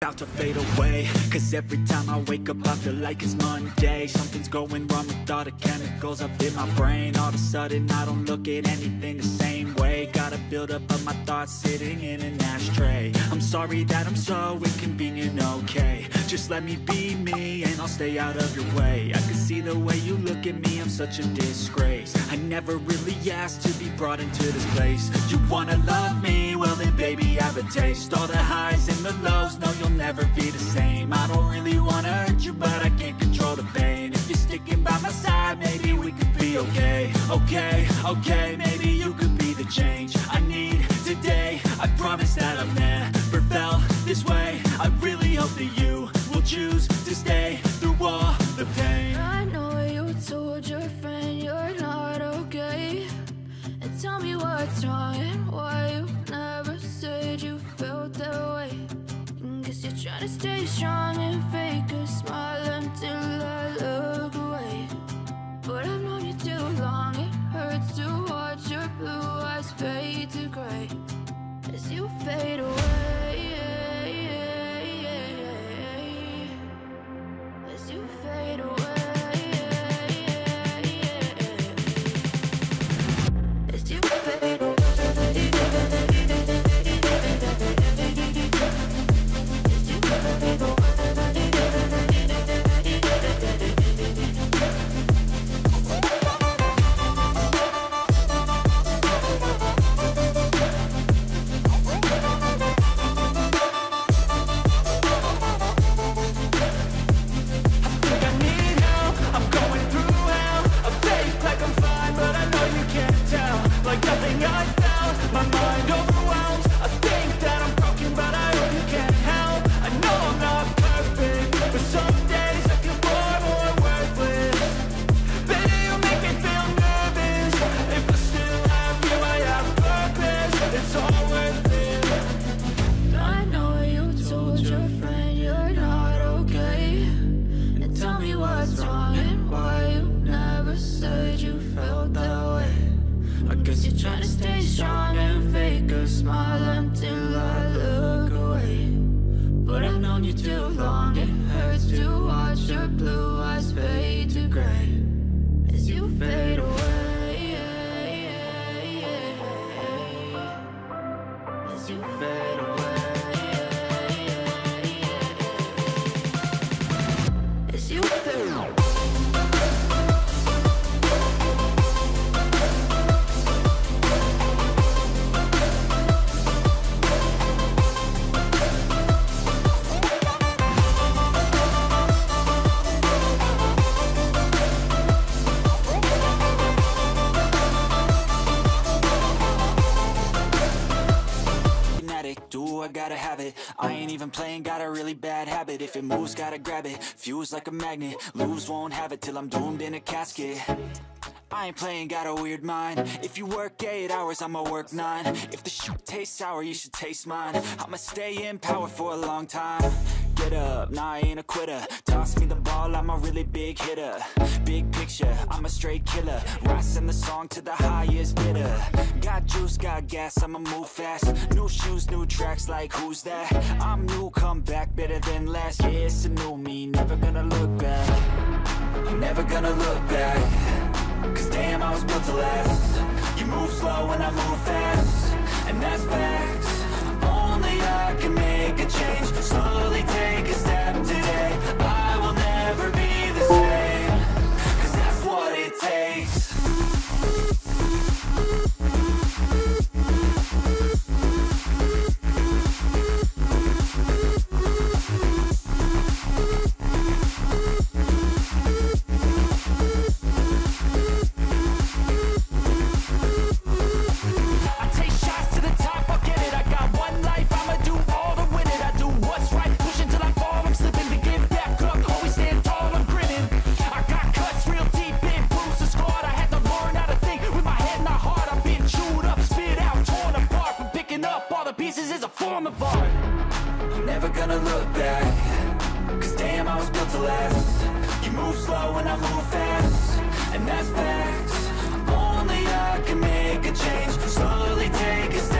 about to fade away. Cause every time I wake up I feel like it's Monday. Something's going wrong with all the chemicals up in my brain. All of a sudden I don't look at anything the same way. Gotta build up of my thoughts sitting in an ashtray. I'm sorry that I'm so inconvenient, okay. Just let me be me and I'll stay out of your way. I can see the way you look at me, I'm such a disgrace. I never really asked to be brought into this place. You wanna love me? Well then baby have a taste. All the highs and the lows, no you'll never be the same. I don't really wanna hurt you but I can't control the pain. If you're sticking by my side, maybe we could be okay. Okay, maybe you could be the change I need today. I promise that I've never felt this way. I really hope that you will choose to stay through all the pain. I know you told your friend you're not okay, and tell me what's wrong and why you never said you felt that way. Guess you're trying to stay strong and fake a smile until I look away. But I've known you too long, it hurts to watch your blue eyes fade to gray as you fade away. As you fade away. As you fade away. I ain't even playing, got a really bad habit. If it moves, gotta grab it. Fuse like a magnet, lose, won't have it till I'm doomed in a casket. I ain't playing, got a weird mind. If you work 8 hours, I'ma work 9. If the shoot tastes sour, you should taste mine. I'ma stay in power for a long time. Get up, nah, I ain't a quitter. Toss me the ball, I'm a really big hitter. Big picture, I'm a straight killer. Rising the song to the highest bidder. Got juice, got gas, I'ma move fast. New shoes, new tracks, like who's that? I'm new, come back, better than last. Yeah, it's a new me, never gonna look back. I'm never gonna look back. Cause damn, I was built to last. You move slow and I move fast, and that's facts. Only I can make a change. Slowly take a step today. I will never be the same. Cause that's what it takes. Gonna look back. Cause damn, I was built to last. You move slow and I move fast, and that's facts. Only I can make a change. Slowly take a step.